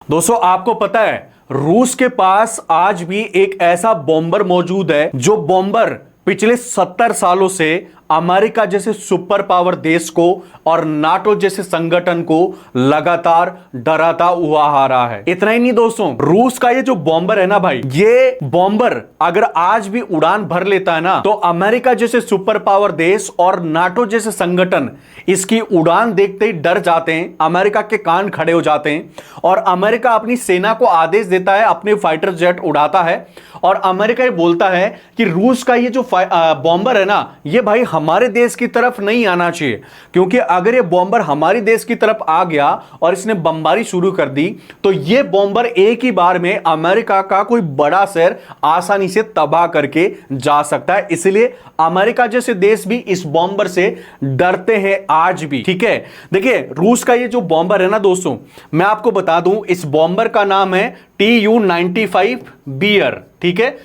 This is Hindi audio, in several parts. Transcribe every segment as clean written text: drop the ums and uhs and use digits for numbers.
दोस्तों आपको पता है रूस के पास आज भी एक ऐसा बॉम्बर मौजूद है जो बॉम्बर पिछले 70 सालों से अमेरिका जैसे सुपर पावर देश को और नाटो जैसे संगठन को लगातार डराता हुआ आ रहा है। इतना ही नहीं दोस्तों, रूस का ये जो बॉम्बर है ना भाई, ये बॉम्बर अगर आज भी उड़ान भर लेता है ना तो अमेरिका जैसे सुपर पावर देश और नाटो जैसे संगठन इसकी उड़ान देखते ही डर जाते हैं, अमेरिका के कान खड़े हो जाते हैं और अमेरिका अपनी सेना को आदेश देता है, अपने फाइटर जेट उड़ाता है और अमेरिका ये बोलता है कि रूस का ये जो बॉम्बर है ना, ये भाई हमारे देश की तरफ नहीं आना चाहिए, क्योंकि अगर ये बॉम्बर हमारी देश की तरफ आ गया और इसने बमबारी शुरू कर दी तो ये बॉम्बर एक ही बार में अमेरिका का कोई बड़ा शहर आसानी से तबाह करके जा सकता है। इसलिए अमेरिका जैसे देश भी इस बॉम्बर से डरते हैं आज भी। ठीक है, देखिए रूस का ये जो बॉम्बर है ना दोस्तों, मैं आपको बता दूं इस बॉम्बर का नाम है Tu-95 बियर। ठीक है,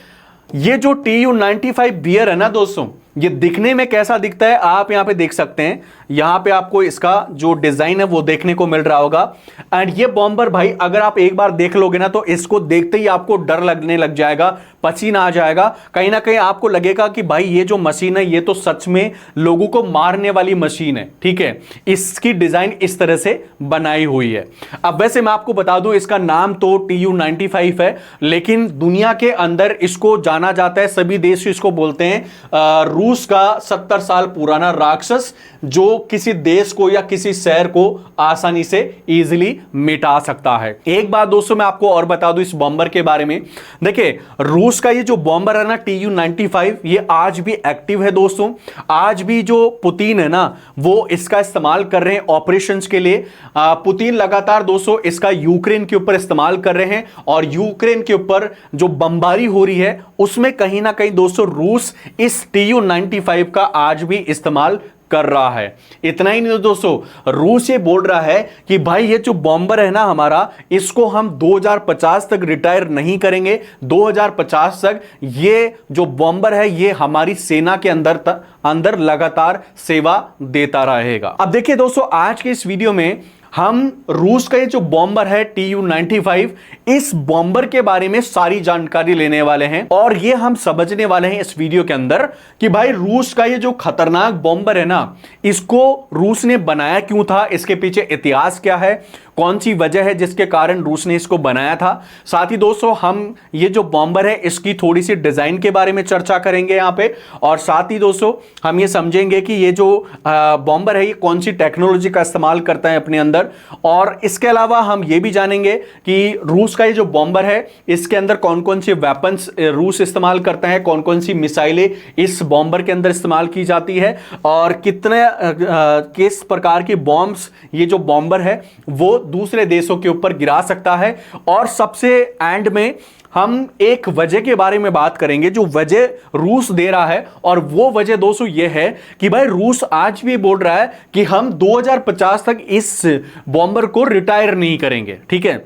ये जो Tu-95 बियर है ना दोस्तों, ये दिखने में कैसा दिखता है आप यहां पे देख सकते हैं। यहां पे आपको इसका जो डिजाइन है वो देखने को मिल रहा होगा। एंड ये बॉम्बर भाई अगर आप एक बार देख लोगे ना तो इसको देखते ही आपको डर लगने लग जाएगा, पसीना आ जाएगा, कहीं ना कहीं आपको लगेगा कि भाई ये जो मशीन है ये तो सच में लोगों को मारने वाली मशीन है। ठीक है, इसकी डिजाइन इस तरह से बनाई हुई है। अब वैसे मैं आपको बता दूं इसका नाम तो Tu-95 है, लेकिन दुनिया के अंदर इसको जाना जाता है, सभी देश इसको बोलते हैं रूस का 70 साल पुराना राक्षस, जो किसी देश को या किसी शहर को आसानी से इजीली मिटा सकता है। एक बात दोस्तों मैं आपको और बता दूं इस बॉम्बर के बारे में। देखिए रूस का ये जो बॉम्बर है ना Tu-95, ये आज भी एक्टिव है दोस्तों। आज भी जो पुतिन है ना वो इसका इस्तेमाल कर रहे हैं ऑपरेशंस के लिए। पुतिन लगातार दोस्तों इसका यूक्रेन के ऊपर इस्तेमाल कर रहे हैं और यूक्रेन के ऊपर जो बमबारी हो रही है उसमें कहीं ना कहीं दोस्तों रूस इस Tu-95 का आज भी इस्तेमाल कर रहा है। इतना ही नहीं दोस्तों, रूस ये बोल रहा है कि भाई ये जो बॉम्बर है ना हमारा, इसको हम 2050 तक रिटायर नहीं करेंगे। 2050 तक ये जो बॉम्बर है ये हमारी सेना के अंदर लगातार सेवा देता रहेगा। अब देखिए दोस्तों, आज के इस वीडियो में हम रूस का ये जो बॉम्बर है Tu-95, इस बॉम्बर के बारे में सारी जानकारी लेने वाले हैं और ये हम समझने वाले हैं इस वीडियो के अंदर कि भाई रूस का ये जो खतरनाक बॉम्बर है ना, इसको रूस ने बनाया क्यों था, इसके पीछे इतिहास क्या है, कौन सी वजह है जिसके कारण रूस ने इसको बनाया था। साथ ही दोस्तों हम ये जो बॉम्बर है इसकी थोड़ी सी डिजाइन के बारे में चर्चा करेंगे यहां पे, और साथ ही दोस्तों हम ये समझेंगे कि ये जो बॉम्बर है ये कौन सी टेक्नोलॉजी का इस्तेमाल करता है अपने अंदर। और इसके अलावा हम ये भी जानेंगे कि रूस का ये जो बॉम्बर है इसके अंदर कौन कौन से वेपन्स रूस इस्तेमाल करता है, कौन कौन सी मिसाइलें इस बॉम्बर के अंदर इस्तेमाल की जाती है और कितने किस प्रकार की बॉम्ब्स ये जो बॉम्बर है वो दूसरे देशों के ऊपर गिरा सकता है। और सबसे एंड में हम एक वजह के बारे में बात करेंगे जो वजह रूस दे रहा है, और वो वजह दोस्तों ये है कि भाई रूस आज भी बोल रहा है कि हम 2050 तक इस बॉम्बर को रिटायर नहीं करेंगे। ठीक है,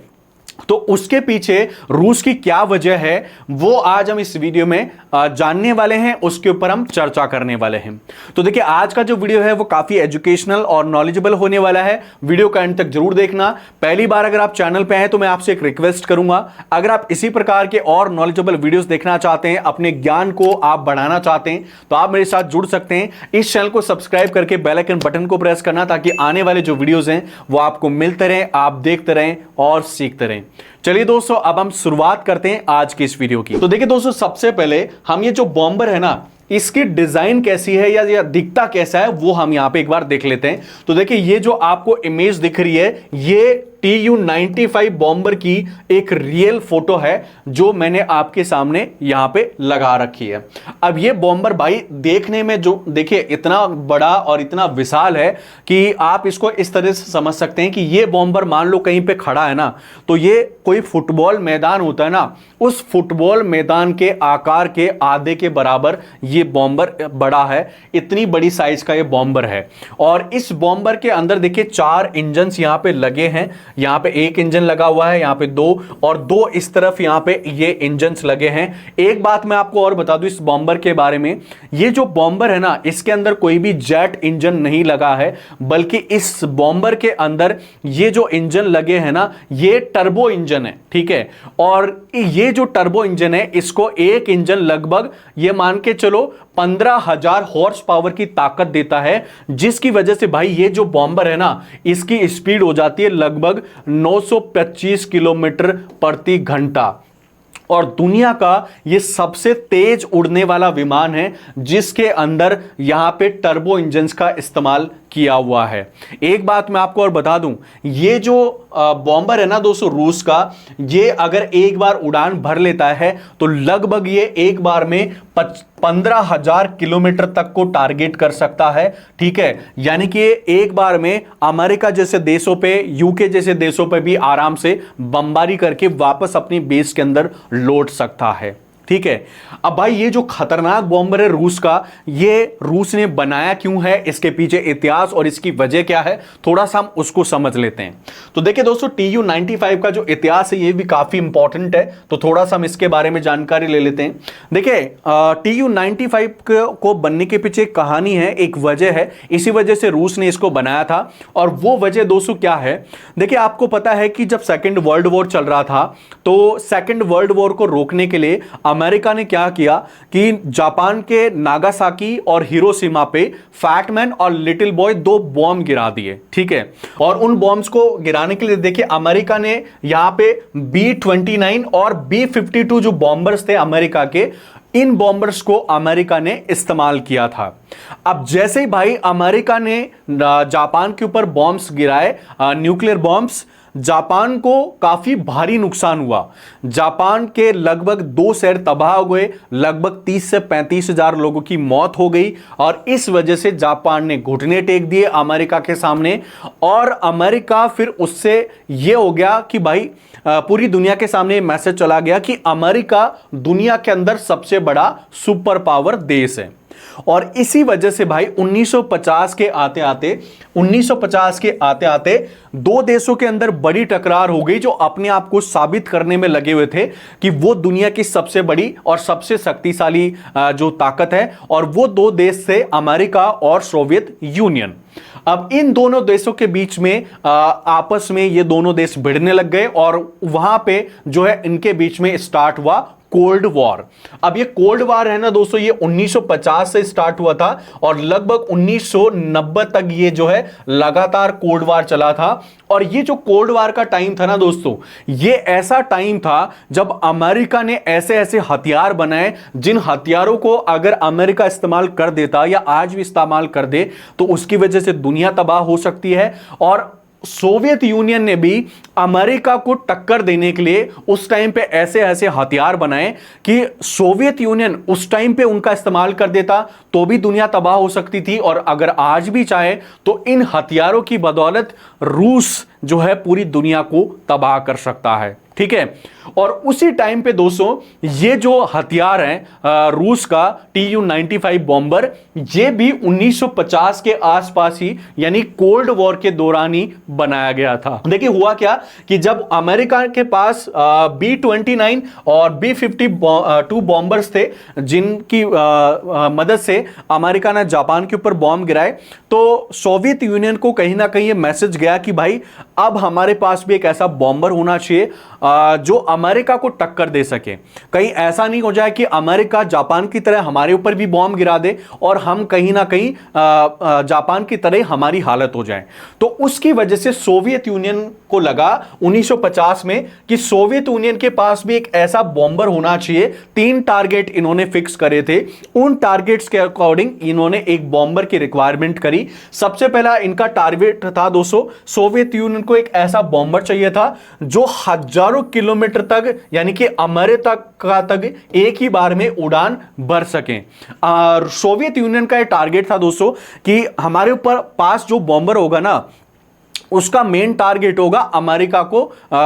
तो उसके पीछे रूस की क्या वजह है वो आज हम इस वीडियो में जानने वाले हैं, उसके ऊपर हम चर्चा करने वाले हैं। तो देखिए आज का जो वीडियो है वो काफी एजुकेशनल और नॉलेजेबल होने वाला है, वीडियो का एंड तक जरूर देखना। पहली बार अगर आप चैनल पे हैं तो मैं आपसे एक रिक्वेस्ट करूंगा, अगर आप इसी प्रकार के और नॉलेजेबल वीडियोस देखना चाहते हैं, अपने ज्ञान को आप बढ़ाना चाहते हैं, तो आप मेरे साथ जुड़ सकते हैं। इस चैनल को सब्सक्राइब करके बेल आइकन बटन को प्रेस करना, ताकि आने वाले जो वीडियोस हैं वो आपको मिलते रहें, आप देखते रहें और सीखते रहें। चलिए दोस्तों अब हम शुरुआत करते हैं आज की इस वीडियो की। तो देखिए दोस्तों, सबसे पहले हम ये जो बॉम्बर है ना इसकी डिजाइन कैसी है या दिखता कैसा है वो हम यहां पे एक बार देख लेते हैं। तो देखिए ये जो आपको इमेज दिख रही है ये Tu-95 बॉम्बर की एक रियल फोटो है जो मैंने आपके सामने यहां पे लगा रखी है। अब ये बॉम्बर भाई देखने में जो देखिए इतना बड़ा और इतना विशाल है कि आप इसको इस तरह से समझ सकते हैं कि ये बॉम्बर मान लो कहीं पे खड़ा है ना, तो ये कोई फुटबॉल मैदान होता है ना, उस फुटबॉल मैदान के आकार के आधे के बराबर ये बॉम्बर बड़ा है। इतनी बड़ी साइज का ये बॉम्बर है और इस बॉम्बर के अंदर देखिए 4 इंजन्स यहां पे लगे हैं। यहां पे एक इंजन लगा हुआ है, यहां पे दो, और दो इस तरफ यहां पे ये इंजन्स लगे हैं। एक बात मैं आपको और बता दूं इस बॉम्बर के बारे में, ये जो बॉम्बर है ना, इसके अंदर कोई भी जेट इंजन नहीं लगा है, बल्कि इस बॉम्बर के अंदर ये जो इंजन लगे हैं ना, ये टर्बो इंजन है, ठीक है। और ये जो टर्बो इंजन है, इसको एक इंजन लगभग ये मान के चलो 15,000 हॉर्स पावर की ताकत देता है, जिसकी वजह से भाई ये जो बॉम्बर है ना, इसकी स्पीड हो जाती है लगभग 925 किलोमीटर प्रति घंटा। और दुनिया का ये सबसे तेज उड़ने वाला विमान है, जिसके अंदर यहां पे टर्बो इंजन्स का इस्तेमाल किया हुआ है। एक बात मैं आपको और बता दूं, ये जो बॉम्बर है ना दोस्तों रूस का, ये अगर एक बार उड़ान भर लेता है तो लगभग ये एक बार में 15,000 किलोमीटर तक को टारगेट कर सकता है, ठीक है। यानी कि एक बार में अमेरिका जैसे देशों पे, यूके जैसे देशों पे भी आराम से बमबारी करके वापस अपनी बेस के अंदर लौट सकता है, ठीक है। अब भाई ये जो खतरनाक बॉम्बर है रूस का, ये रूस ने बनाया क्यों है, इसके पीछे इतिहास और इसकी वजह क्या है, थोड़ा सा हम उसको समझ लेते हैं। तो देखिए दोस्तों, Tu-95 का जो इतिहास है ये भी काफी इंपॉर्टेंट है, तो थोड़ा सा हम इसके बारे में जानकारी ले लेते हैं। देखिए Tu-95 को बनने के पीछे एक कहानी है, एक वजह है, इसी वजह से रूस ने इसको बनाया था। और वो वजह दोस्तों क्या है, देखिए आपको पता है कि जब सेकेंड वर्ल्ड वॉर चल रहा था, तो सेकेंड वर्ल्ड वॉर को रोकने के लिए अमेरिका ने क्या किया कि जापान के नागासाकी और हिरोशिमा पे फैटमैन और लिटिल बॉय दो बॉम्ब गिरा दिए, ठीक है। और उन बॉम्ब्स को गिराने के लिए देखिए अमेरिका ने यहां पे B-29 और B-52 जो बॉम्बर्स थे अमेरिका के, इन बॉम्बर्स को अमेरिका ने इस्तेमाल किया था। अब जैसे ही भाई अमेरिका ने जापान के ऊपर बॉम्ब्स गिराए, न्यूक्लियर बॉम्ब्स, जापान को काफी भारी नुकसान हुआ। जापान के लगभग 2 शहर तबाह हो गए, लगभग 30 से 35 हजार लोगों की मौत हो गई। और इस वजह से जापान ने घुटने टेक दिए अमेरिका के सामने, और अमेरिका फिर उससे यह हो गया कि भाई पूरी दुनिया के सामने मैसेज चला गया कि अमेरिका दुनिया के अंदर सबसे बड़ा सुपर पावर देश है। और इसी वजह से भाई 1950 के आते आते दो देशों के अंदर बड़ी टकरार हो गई, जो अपने आप को साबित करने में लगे हुए थे कि वो दुनिया की सबसे बड़ी और सबसे शक्तिशाली जो ताकत है। और वो दो देश थे अमेरिका और सोवियत यूनियन। अब इन दोनों देशों के बीच में आपस में ये दोनों देश भिड़ने लग गए, और वहां पे जो है इनके बीच में स्टार्ट हुआ कोल्ड वॉर। अब ये कोल्ड वॉर है ना दोस्तों, ये 1950 से स्टार्ट हुआ था और लगभग 1990 तक ये जो है लगातार कोल्ड वॉर चला था। और ये जो कोल्ड वॉर का टाइम था ना दोस्तों, ये ऐसा टाइम था जब अमेरिका ने ऐसे ऐसे हथियार बनाए, जिन हथियारों को अगर अमेरिका इस्तेमाल कर देता या आज भी इस्तेमाल कर दे तो उसकी वजह से दुनिया तबाह हो सकती है। और सोवियत यूनियन ने भी अमेरिका को टक्कर देने के लिए उस टाइम पे ऐसे ऐसे हथियार बनाए कि सोवियत यूनियन उस टाइम पे उनका इस्तेमाल कर देता तो भी दुनिया तबाह हो सकती थी। और अगर आज भी चाहे तो इन हथियारों की बदौलत रूस जो है पूरी दुनिया को तबाह कर सकता है, ठीक है। और उसी टाइम पे दोस्तों ये जो हथियार हैं रूस का Tu-95 बॉम्बर, ये भी 1950 के आसपास ही यानी कोल्ड वॉर के दौरान ही बनाया गया था। देखिए हुआ क्या कि जब अमेरिका के पास B-29 और B-52 बॉम्बर्स थे, जिनकी मदद से अमेरिका ने जापान के ऊपर बॉम्ब गिराए, तो सोवियत यूनियन को कहीं ना कहीं ये मैसेज गया कि भाई अब हमारे पास भी एक ऐसा बॉम्बर होना चाहिए जो अमेरिका को टक्कर दे सके। कहीं ऐसा नहीं हो जाए कि अमेरिका जापान की तरह हमारे ऊपर भी बॉम्ब गिरा दे और हम कहीं ना कहीं जापान की तरह हमारी हालत हो जाए। तो उसकी वजह से सोवियत यूनियन को लगा 1950 में कि सोवियत यूनियन के पास भी एक ऐसा बॉम्बर होना चाहिए। 3 टारगेट इन्होंने फिक्स करे थे, उन टारगेट्स के अकॉर्डिंग इन्होंने एक बॉम्बर की रिक्वायरमेंट करी। सबसे पहला इनका टारगेट था दोस्तों, सोवियत यूनियन को एक ऐसा बॉम्बर चाहिए था जो हजारों किलोमीटर तक यानी कि अमेरिका तक एक ही बार में उड़ान भर सके। सोवियत यूनियन का यह टारगेट था दोस्तों कि हमारे ऊपर पास जो बॉम्बर होगा ना, उसका मेन टारगेट होगा अमेरिका को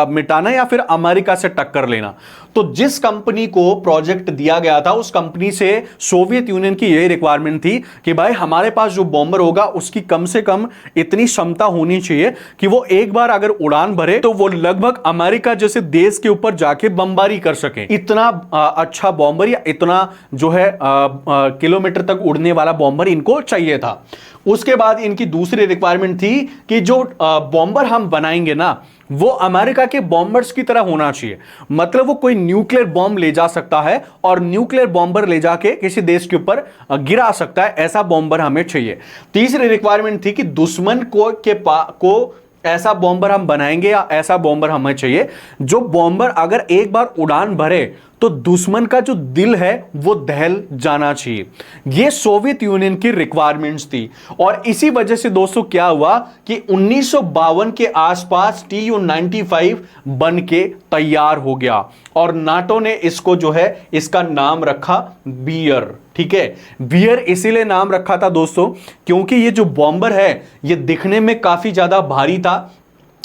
मिटाना या फिर अमेरिका से टक्कर लेना। तो जिस कंपनी को प्रोजेक्ट दिया गया था उस कंपनी से सोवियत यूनियन की यही रिक्वायरमेंट थी कि भाई हमारे पास जो बॉम्बर होगा उसकी कम से कम इतनी क्षमता होनी चाहिए कि वो एक बार अगर उड़ान भरे तो वो लगभग अमेरिका जैसे देश के ऊपर जाके बमबारी कर सके। इतना अच्छा बॉम्बर या इतना जो है किलोमीटर तक उड़ने वाला बॉम्बर इनको चाहिए था। उसके बाद इनकी दूसरी रिक्वायरमेंट थी कि जो बॉम्बर हम बनाएंगे ना वो अमेरिका के बॉम्बर्स की तरह होना चाहिए, मतलब वो कोई न्यूक्लियर बॉम्ब ले जा सकता है और न्यूक्लियर बॉम्बर ले जाके किसी देश के ऊपर गिरा सकता है, ऐसा बॉम्बर हमें चाहिए। तीसरी रिक्वायरमेंट थी कि दुश्मन को ऐसा बॉम्बर हम बनाएंगे या ऐसा बॉम्बर हमें चाहिए जो बॉम्बर अगर एक बार उड़ान भरे तो दुश्मन का जो दिल है वो दहल जाना चाहिए। ये सोवियत यूनियन की रिक्वायरमेंट्स थी और इसी वजह से दोस्तों क्या हुआ कि 1952 के आसपास Tu-95 बन के तैयार हो गया और नाटो ने इसको जो है इसका नाम रखा बियर। ठीक है, बियर इसीलिए नाम रखा था दोस्तों क्योंकि ये जो बॉम्बर है ये दिखने में काफी ज्यादा भारी था।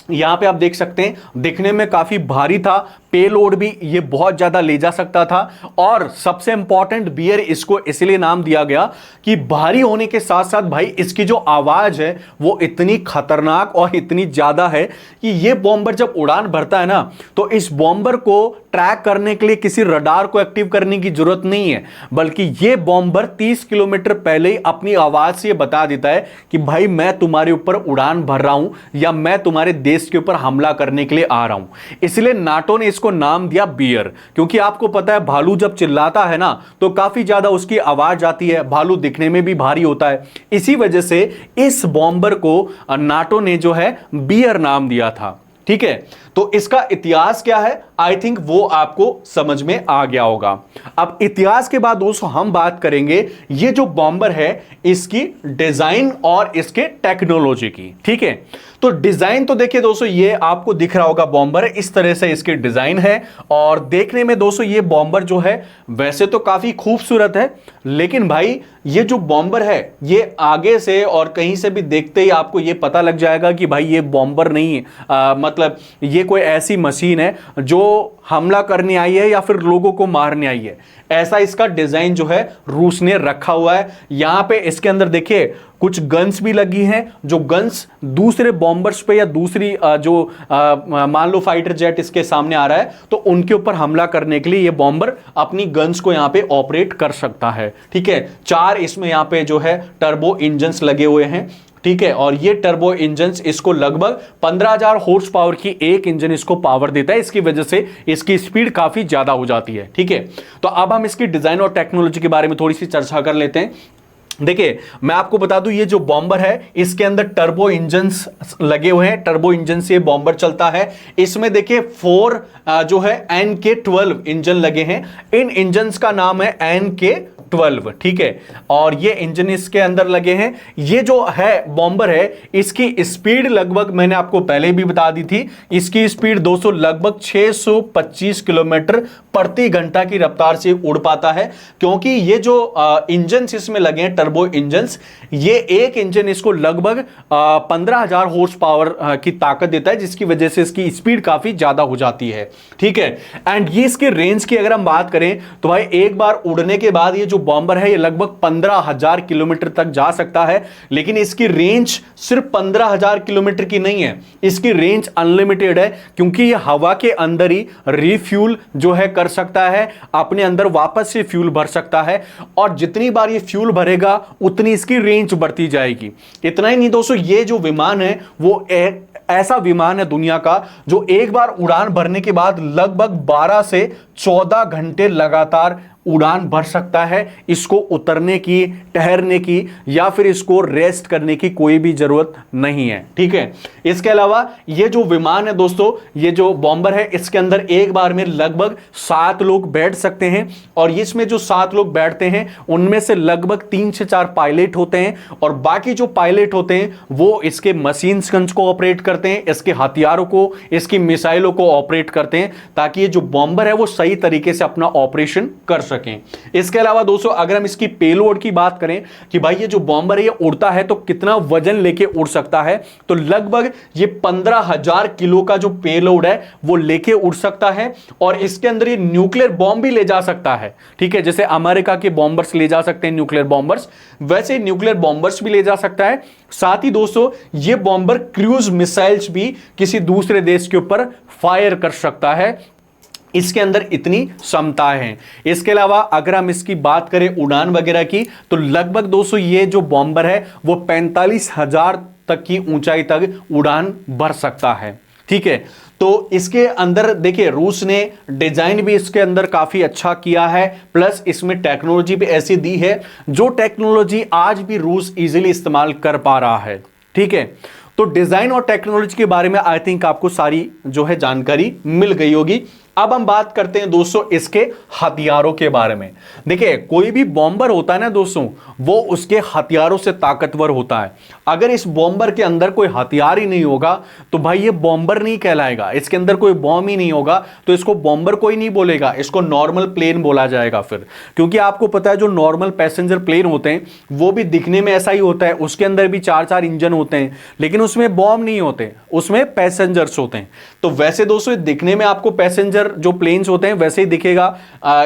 यहां पे आप देख सकते हैं दिखने में काफी भारी था, पेलोड भी ये बहुत ज्यादा ले जा सकता था और सबसे इंपॉर्टेंट बियर इसको इसलिए नाम दिया गया कि भारी होने के साथ साथ भाई इसकी जो आवाज है वो इतनी खतरनाक और इतनी ज्यादा है कि ये बॉम्बर जब उड़ान भरता है ना तो इस बॉम्बर को ट्रैक करने के लिए किसी रडार को एक्टिव करने की जरूरत नहीं है, बल्कि ये बॉम्बर 30 किलोमीटर पहले ही अपनी आवाज से बता देता है कि भाई मैं तुम्हारे ऊपर उड़ान भर रहा हूं या मैं तुम्हारे देश के ऊपर हमला करने के लिए आ रहा हूं। इसलिए नाटो ने इसको नाम दिया बियर, क्योंकि आपको पता है भालू जब चिल्लाता है ना तो काफी ज्यादा उसकी आवाज आती है, भालू दिखने में भी भारी होता है। इसी वजह से इस बॉम्बर को नाटो ने जो है बियर नाम दिया था। ठीक है, तो इसका इतिहास क्या है आई थिंक वो आपको समझ में आ गया होगा। अब इतिहास के बाद दोस्तों हम बात करेंगे ये जो बॉम्बर है इसकी डिजाइन और इसके टेक्नोलॉजी की। ठीक है, तो डिजाइन तो देखिए दोस्तों ये आपको दिख रहा होगा बॉम्बर इस तरह से इसकी डिजाइन है और देखने में दोस्तों ये बॉम्बर जो है वैसे तो काफी खूबसूरत है, लेकिन भाई ये जो बॉम्बर है ये आगे से और कहीं से भी देखते ही आपको ये पता लग जाएगा कि भाई ये बॉम्बर नहीं है, मतलब ये कोई ऐसी मशीन है जो हमला करने आई है या फिर लोगों को मारने आई है। ऐसा इसका डिजाइन जो है रूस ने रखा हुआ है। यहां पे इसके अंदर देखिए कुछ गन्स भी लगी हैं, जो गन्स दूसरे बॉम्बर्स पे या दूसरी जो मान लो फाइटर जेट इसके सामने आ रहा है तो उनके ऊपर हमला करने के लिए ये बॉम्बर अपनी गन्स को यहां पे ऑपरेट कर सकता है। ठीक है, 4 इसमें यहां पे जो है टर्बो इंजन्स लगे हुए हैं। ठीक है, और ये टर्बो इंजन्स इसको लगभग 15,000 हॉर्स पावर की एक इंजन इसको पावर देता है, इसकी वजह से इसकी स्पीड काफी ज्यादा हो जाती है। ठीक है, तो अब हम इसकी डिजाइन और टेक्नोलॉजी के बारे में थोड़ी सी चर्चा कर लेते हैं। देखिए मैं आपको बता दूं ये जो बॉम्बर है इसके अंदर टर्बो इंजन्स लगे हुए हैं, टर्बो इंजन से बॉम्बर चलता है। इसमें देखिए 4 जो है NK-12 इंजन लगे हैं, इन इंजन्स का नाम है NK-12। ठीक है, और ये इंजन इसके अंदर लगे हैं। ये जो है बॉम्बर है इसकी स्पीड लगभग मैंने आपको पहले भी बता दी थी, इसकी स्पीड दोस्तों लगभग 625 किलोमीटर प्रति घंटा की रफ्तार से उड़ पाता है, क्योंकि ये जो इंजन इसमें लगे हैं टर्बो इंजन्स, ये एक इंजन इसको लगभग 15,000 हॉर्स पावर की ताकत देता है, जिसकी वजह से इसकी स्पीड काफी ज्यादा हो जाती है। ठीक है, एंड ये इसके रेंज की अगर हम बात करें तो भाई एक बार उड़ने के बाद ये जो बॉम्बर है ये लगभग 15,000 किलोमीटर तक जा सकता है, लेकिन इसकी रेंज सिर्फ 15,000 किलोमीटर की नहीं है, इसकी रेंज अनलिमिटेड है, क्योंकि ये हवा के अंदर ही रिफ्यूल जो है कर सकता है, अपने अंदर वापस से फ्यूल भर सकता है, और जितनी बार ये फ्यूल भरेगा उतनी इसकी रेंज बढ़ती जाएगी। इतना ही नहीं दोस्तों, ये जो विमान है वो ऐसा विमान है दुनिया का जो एक बार उड़ान भरने के बाद लगभग 12 से 14 घंटे लगातार उड़ान भर सकता है। इसको उतरने की, ठहरने की या फिर इसको रेस्ट करने की कोई भी जरूरत नहीं है। ठीक है, इसके अलावा ये जो विमान है दोस्तों, ये जो बॉम्बर है इसके अंदर एक बार में लगभग 7 लोग बैठ सकते हैं, और इसमें जो 7 लोग बैठते हैं उनमें से लगभग 3 से 4 पायलट होते हैं, और बाकी जो पायलट होते हैं वो इसके मशीन्स को ऑपरेट करते हैं, इसके हथियारों को, इसकी मिसाइलों को ऑपरेट करते हैं, ताकि ये जो बॉम्बर है वो सही तरीके से अपना ऑपरेशन कर सके। सकें। इसके अलावा दोस्तों अगर हम इसकी पेलोड की बात करें कि भाई ये जो बॉम्बर है ये उड़ता है तो कितना वजन लेके उड़ सकता है, तो लगभग ये 15,000 किलो का जो पेलोड है वो लेके उड़ सकता है। और इसके अंदर ये न्यूक्लियर बॉम्ब भी ले जा सकता है, ठीक है, जैसे अमेरिका के बॉम्बर्स ले जा सकते हैं न्यूक्लियर बॉम्बर्स, वैसे न्यूक्लियर बॉम्बर्स भी ले जा सकता है। साथ ही दोस्तों ये बॉम्बर क्रूज मिसाइल्स भी किसी दूसरे देश के ऊपर फायर कर सकता है, इसके अंदर इतनी क्षमताएं हैं। इसके अलावा अगर हम इसकी बात करें उड़ान वगैरह की, तो लगभग दोस्तों ये जो बॉम्बर है वो 45,000 तक की ऊंचाई तक उड़ान भर सकता है, ठीक है। तो इसके अंदर देखिए रूस ने डिजाइन भी इसके अंदर काफी अच्छा किया है, प्लस इसमें टेक्नोलॉजी भी ऐसी दी है जो टेक्नोलॉजी आज भी रूस इजीली इस्तेमाल कर पा रहा है, ठीक है। तो डिजाइन और टेक्नोलॉजी के बारे में आई थिंक आपको सारी जो है जानकारी मिल गई होगी। अब हम बात करते हैं दोस्तों इसके हथियारों के बारे में। देखिए कोई भी बॉम्बर होता है ना दोस्तों, वो उसके हथियारों से ताकतवर होता है। अगर इस बॉम्बर के अंदर कोई हथियार ही नहीं होगा तो भाई ये बॉम्बर नहीं कहलाएगा, इसके अंदर कोई बॉम्ब ही नहीं होगा तो इसको बॉम्बर कोई नहीं बोलेगा, इसको नॉर्मल प्लेन बोला जाएगा फिर। क्योंकि आपको पता है जो नॉर्मल पैसेंजर प्लेन होते हैं वो भी दिखने में ऐसा ही होता है, उसके अंदर भी 4-4 इंजन होते हैं, लेकिन उसमें बॉम्ब नहीं होते, उसमें पैसेंजर्स होते हैं। तो वैसे दोस्तों दिखने में आपको पैसेंजर जो प्लेन्स होते हैं वैसे ही दिखेगा,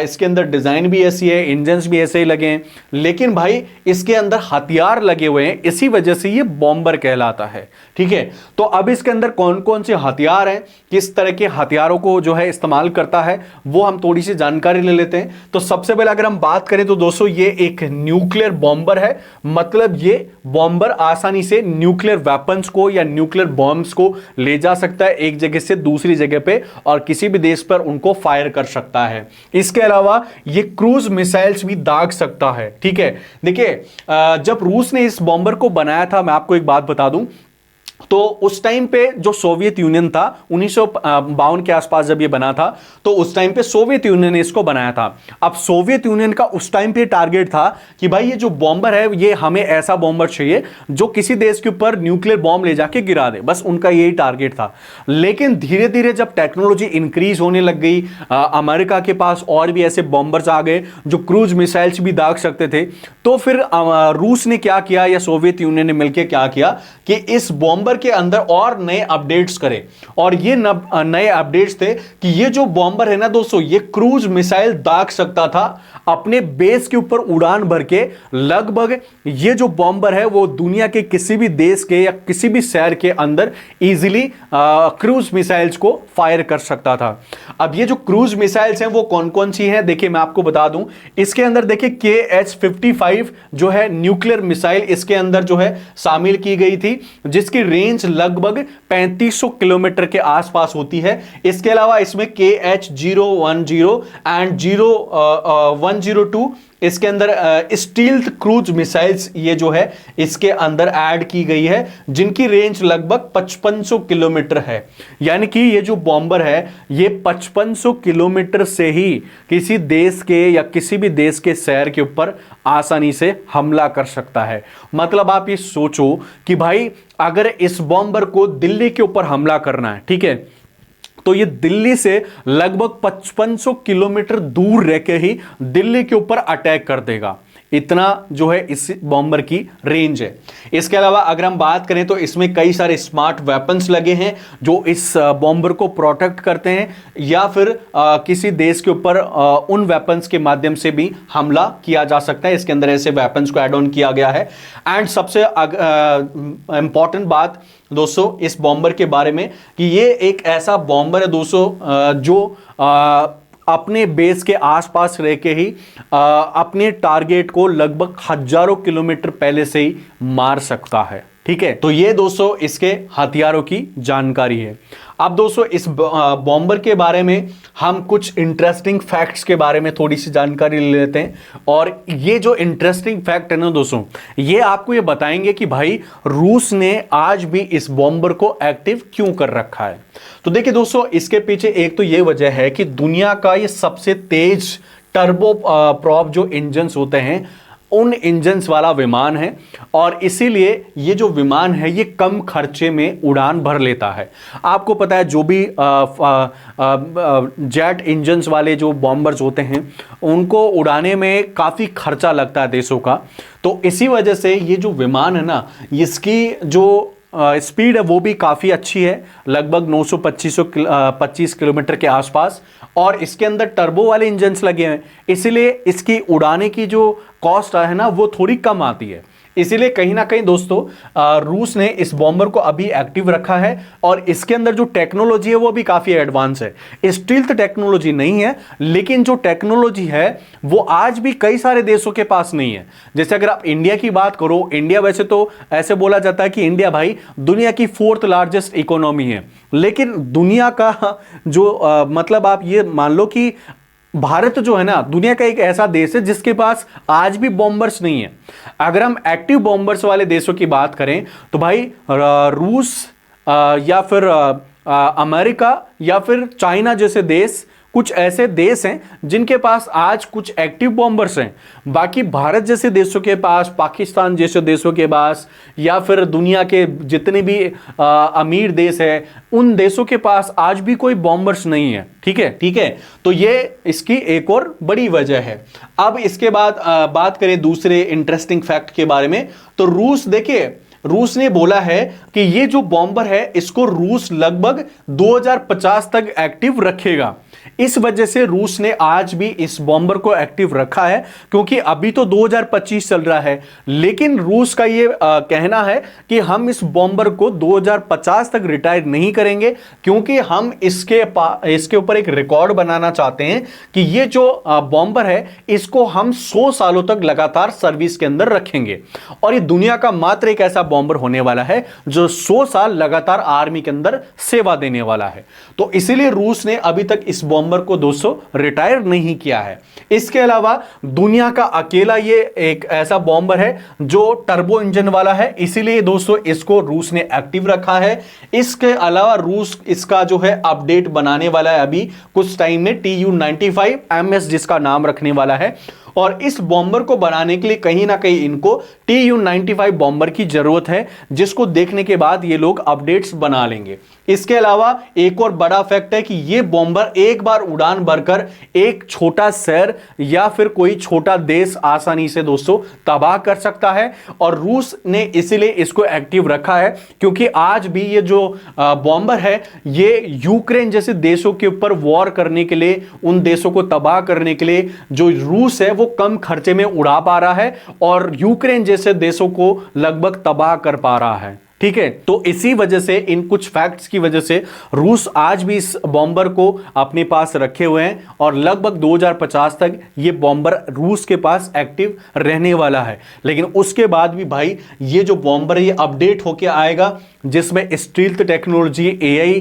इसके अंदर डिजाइन भी ऐसी है, इंजन्स भी ऐसे ही लगे हैं, लेकिन भाई इसके अंदर हथियार लगे हुए हैं, इसी वजह से ये बॉम्बर कहलाता है, ठीक है। तो अब इसके अंदर कौन कौन से हथियार हैं, किस तरह के हथियारों को जो है इस्तेमाल करता है, वो हम थोड़ी सी जानकारी ले लेते हैं। तो सबसे पहले अगर हम बात करें तो दोस्तों ये एक न्यूक्लियर बॉम्बर है, मतलब ये बॉम्बर आसानी से न्यूक्लियर वेपन्स को या न्यूक्लियर बॉम्ब्स को ले जा सकता है एक जगह से दूसरी जगह पे और किसी भी देश पर उनको फायर कर सकता है। इसके अलावा ये क्रूज मिसाइल्स भी दाग सकता है, ठीक है। देखिए जब रूस ने इस बॉम्बर को बनाया था, मैं आपको एक बात बता दूं, तो उस टाइम पे जो सोवियत यूनियन था 1952 के आसपास जब ये बना था, तो उस टाइम पे सोवियत यूनियन ने इसको बनाया था। अब सोवियत यूनियन का उस टाइम पे टारगेट था कि भाई ये जो बॉम्बर है ये हमें ऐसा बॉम्बर चाहिए जो किसी देश के ऊपर न्यूक्लियर बॉम्ब ले जाके गिरा दे, बस उनका यही टारगेट था। लेकिन धीरे धीरे जब टेक्नोलॉजी इंक्रीज होने लग गई, अमेरिका के पास और भी ऐसे बॉम्बर्स आ गए जो क्रूज मिसाइल्स भी दाग सकते थे, तो फिर रूस ने क्या किया या सोवियत यूनियन ने मिलकर क्या किया कि इस बॉम्बर के अंदर और नए अपडेट्स करे। और ये नए अपडेट्स थे कि ये जो बॉम्बर है ना दोस्तों, ये क्रूज मिसाइल दाग सकता था अपने बेस के ऊपर उड़ान भर के। लगभग ये जो बॉम्बर है वो दुनिया के किसी भी देश के या किसी भी शहर के अंदर इजीली क्रूज मिसाइल्स को फायर कर सकता था। अब ये जो क्रूज मिसाइल्स हैं वो कौन कौन सी हैं, देखिए मैं आपको बता दूं। इसके अंदर देखिए KH-55 जो है न्यूक्लियर मिसाइल इसके अंदर जो है शामिल की गई थी, जिसकी रेंज लगभग 3500 किलोमीटर के आसपास होती है। इसके अलावा इसमें KH-010 एंड 102 इसके अंदर स्टील्थ क्रूज मिसाइल्स ये जो है इसके अंदर ऐड की गई है, जिनकी रेंज लगभग 5500 किलोमीटर है। यानी कि ये जो बॉम्बर है ये 5500 किलोमीटर से ही किसी देश के या किसी भी देश के शहर के ऊपर आसानी से हमला कर सकता है। मतलब आप ये सोचो कि भाई अगर इस बॉम्बर को दिल्ली के ऊपर हमला करना है, ठीक है, तो ये दिल्ली से लगभग 5500 किलोमीटर दूर रह के ही दिल्ली के ऊपर अटैक कर देगा। इतना जो है इस बॉम्बर की रेंज है। इसके अलावा अगर हम बात करें तो इसमें कई सारे स्मार्ट वेपन्स लगे हैं जो इस बॉम्बर को प्रोटेक्ट करते हैं या फिर किसी देश के ऊपर उन वेपन्स के माध्यम से भी हमला किया जा सकता है। इसके अंदर ऐसे वेपन्स को ऐड ऑन किया गया है। एंड सबसे इंपॉर्टेंट बात दोस्तों इस बॉम्बर के बारे में कि ये एक ऐसा बॉम्बर है दोस्तों जो अपने बेस के आसपास रह के ही अपने टारगेट को लगभग हजारों किलोमीटर पहले से ही मार सकता है, ठीक है। तो ये दोस्तों इसके हथियारों की जानकारी है। अब दोस्तों इस बॉम्बर के बारे में हम कुछ इंटरेस्टिंग फैक्ट्स के बारे में थोड़ी सी जानकारी ले लेते हैं। और ये जो इंटरेस्टिंग फैक्ट है ना दोस्तों, ये आपको ये बताएंगे कि भाई रूस ने आज भी इस बॉम्बर को एक्टिव क्यों कर रखा है। तो देखिए दोस्तों इसके पीछे एक तो ये वजह है कि दुनिया का ये सबसे तेज टर्बो प्रॉप जो इंजन्स होते हैं उन इंजन्स वाला विमान है और इसीलिए ये जो विमान है ये कम खर्चे में उड़ान भर लेता है। आपको पता है जो भी जेट इंजन्स वाले जो बॉम्बर्स होते हैं उनको उड़ाने में काफ़ी खर्चा लगता है देशों का, तो इसी वजह से ये जो विमान है ना, इसकी जो स्पीड है वो भी काफ़ी अच्छी है, लगभग 925 किलोमीटर के आसपास, और इसके अंदर टर्बो वाले इंजन्स लगे हैं, इसीलिए इसकी उड़ाने की जो कॉस्ट है ना वो थोड़ी कम आती है। इसीलिए कहीं ना कहीं दोस्तों रूस ने इस बॉम्बर को अभी एक्टिव रखा है और इसके अंदर जो टेक्नोलॉजी है वो भी काफ़ी एडवांस है। स्टील्थ टेक्नोलॉजी नहीं है, लेकिन जो टेक्नोलॉजी है वो आज भी कई सारे देशों के पास नहीं है। जैसे अगर आप इंडिया की बात करो, इंडिया वैसे तो ऐसे बोला जाता है कि इंडिया भाई दुनिया की 4th लार्जेस्ट इकोनॉमी है, लेकिन दुनिया का जो मतलब आप ये मान लो कि भारत जो है ना दुनिया का एक ऐसा देश है जिसके पास आज भी बॉम्बर्स नहीं है। अगर हम एक्टिव बॉम्बर्स वाले देशों की बात करें तो भाई रूस या फिर अमेरिका या फिर चाइना जैसे देश कुछ ऐसे देश हैं जिनके पास आज कुछ एक्टिव बॉम्बर्स हैं। बाकी भारत जैसे देशों के पास, पाकिस्तान जैसे देशों के पास, या फिर दुनिया के जितने भी अमीर देश हैं उन देशों के पास आज भी कोई बॉम्बर्स नहीं है। ठीक है, तो ये इसकी एक और बड़ी वजह है। अब इसके बाद बात करें दूसरे इंटरेस्टिंग फैक्ट के बारे में, तो रूस ने बोला है कि ये जो बॉम्बर है इसको रूस लगभग 2050 तक एक्टिव रखेगा। इस वजह से रूस ने आज भी इस बॉम्बर को एक्टिव रखा है, क्योंकि अभी तो 2025 चल रहा है, लेकिन रूस का ये कहना है कि हम इस बॉम्बर को 2050 तक रिटायर नहीं करेंगे, क्योंकि हम इसके ऊपर एक रिकॉर्ड बनाना चाहते हैं कि ये जो बॉम्बर है इसको हम 100 सालों तक लगातार सर्विस के अंदर रखेंगे। और ये दुनिया का मात्र एक ऐसा बॉम्बर होने वाला है जो 100 साल लगातार आर्मी के अंदर सेवा देने वाला है। तो इसीलिए रूस ने अभी तक इस बॉम्बर को दोस्तों रिटायर नहीं किया है। इसके अलावा दुनिया का अकेला ये एक ऐसा बॉम्बर है जो टर्बो इंजन वाला है, इसीलिए दोस्तों इसको रूस ने एक्टिव रखा है। इसके अलावा रूस इसका जो है अपडेट बनाने वाला है अभी कुछ टाइम में, Tu-95MS जिसका नाम रखने वाला है, और इस बॉम्बर को बनाने के लिए कहीं ना कहीं इनको Tu-95 बॉम्बर की जरूरत है, जिसको देखने के बाद ये लोग अपडेट्स बना लेंगे। इसके अलावा एक और बड़ा फैक्ट है कि ये बॉम्बर एक बार उड़ान भरकर एक छोटा शहर या फिर कोई छोटा देश आसानी से दोस्तों तबाह कर सकता है, और रूस ने इसीलिए इसको एक्टिव रखा है क्योंकि आज भी ये जो बॉम्बर है ये यूक्रेन जैसे देशों के ऊपर वॉर करने के लिए, उन देशों को तबाह करने के लिए जो रूस है वो कम खर्चे में उड़ा पा रहा है और यूक्रेन जैसे देशों को लगभग तबाह कर पा रहा है। ठीक है, तो इसी वजह से, इन कुछ फैक्ट्स की वजह से रूस आज भी इस बॉम्बर को अपने पास रखे हुए हैं और लगभग 2050 तक ये बॉम्बर रूस के पास एक्टिव रहने वाला है। लेकिन उसके बाद भी भाई ये जो बॉम्बर है ये अपडेट होके आएगा, जिसमें स्टील्थ टेक्नोलॉजी, एआई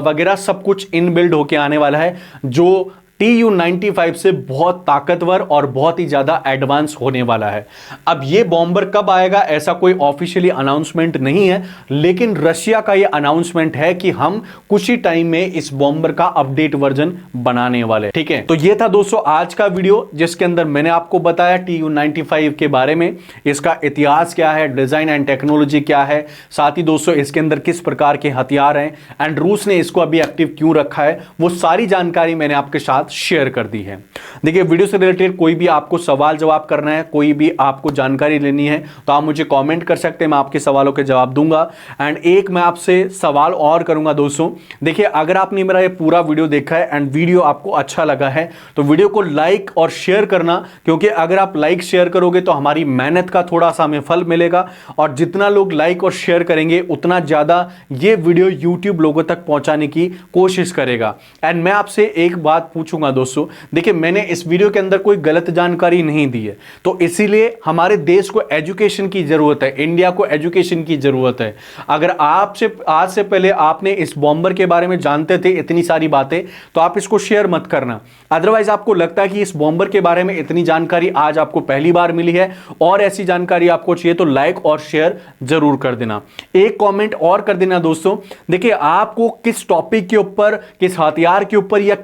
वगैरह सब कुछ इनबिल्ड होके आने वाला है, जो Tu-95 से बहुत ताकतवर और बहुत ही ज्यादा एडवांस होने वाला है। अब ये बॉम्बर कब आएगा ऐसा कोई ऑफिशियली अनाउंसमेंट नहीं है, लेकिन रशिया का ये अनाउंसमेंट है कि हम कुछ ही टाइम में इस बॉम्बर का अपडेट वर्जन बनाने वाले। ठीक है, तो ये था दोस्तों आज का वीडियो, जिसके अंदर मैंने आपको बताया Tu-95 के बारे में, इसका इतिहास क्या है, डिजाइन एंड टेक्नोलॉजी क्या है, साथ ही दोस्तों इसके अंदर किस प्रकार के हथियार हैं एंड रूस ने इसको अभी एक्टिव क्यों रखा है, वो सारी जानकारी मैंने आपके साथ शेयर कर दी है। देखिए, वीडियो से रिलेटेड कोई भी आपको सवाल जवाब करना है, कोई भी आपको जानकारी लेनी है तो आप मुझे कमेंट कर सकते हैं, मैं आपके सवालों के जवाब दूंगा। एंड एक मैं आपसे सवाल और करूंगा दोस्तों, देखिए अगर आपने मेरा ये पूरा वीडियो देखा है एंड वीडियो आपको अच्छा लगा है तो वीडियो को लाइक और शेयर करना, क्योंकि अगर आप लाइक शेयर करोगे तो हमारी मेहनत का थोड़ा सा हमें फल मिलेगा, और जितना लोग लाइक और शेयर करेंगे उतना ज्यादा ये वीडियो यूट्यूब लोगों तक पहुंचाने की कोशिश करेगा। एंड मैं आपसे एक बात पूछूंगा दोस्तों, देखिए मैंने इस वीडियो के अंदर कोई गलत जानकारी नहीं दी है, तो इसीलिए हमारे देश को एजुकेशन की जरूरत है, इंडिया को एजुकेशन की जरूरत है। अगर आपसे आज से पहले आपने इस बॉम्बर के बारे में जानते थे इतनी सारी बातें, तो आप इसको शेयर मत करना। अदरवाइज आपको लगता है कि इस बॉम्बर के बारे में इतनी जानकारी आज आपको पहली बार मिली है और ऐसी जानकारी आपको चाहिए, तो लाइक और शेयर जरूर कर देना। एक कॉमेंट और कर देना दोस्तों, देखिए आपको किस टॉपिक के ऊपर, किस हथियार के ऊपर या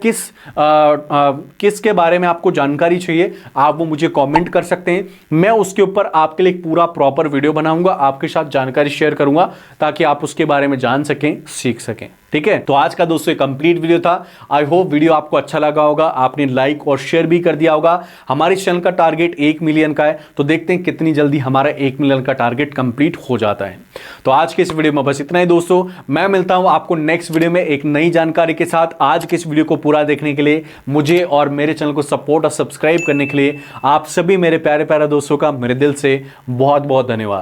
किसके बारे बारे में आपको जानकारी चाहिए, आप वो मुझे कमेंट कर सकते हैं। मैं उसके ऊपर आपके लिए एक पूरा प्रॉपर वीडियो बनाऊंगा, आपके साथ जानकारी शेयर करूंगा ताकि आप उसके बारे में जान सकें, सीख सकें। ठीक है, तो आज का दोस्तों कंप्लीट वीडियो था। आई होप वीडियो आपको अच्छा लगा होगा, आपने लाइक और शेयर भी कर दिया होगा। हमारे चैनल का टारगेट 1 मिलियन का है, तो देखते हैं कितनी जल्दी हमारा 1 मिलियन का टारगेट कंप्लीट हो जाता है। तो आज के इस वीडियो में बस इतना ही दोस्तों, मैं मिलता हूं आपको नेक्स्ट वीडियो में एक नई जानकारी के साथ। आज के इस वीडियो को पूरा देखने के लिए, मुझे और मेरे चैनल को सपोर्ट और सब्सक्राइब करने के लिए आप सभी मेरे प्यारे प्यारे दोस्तों का मेरे दिल से बहुत बहुत धन्यवाद।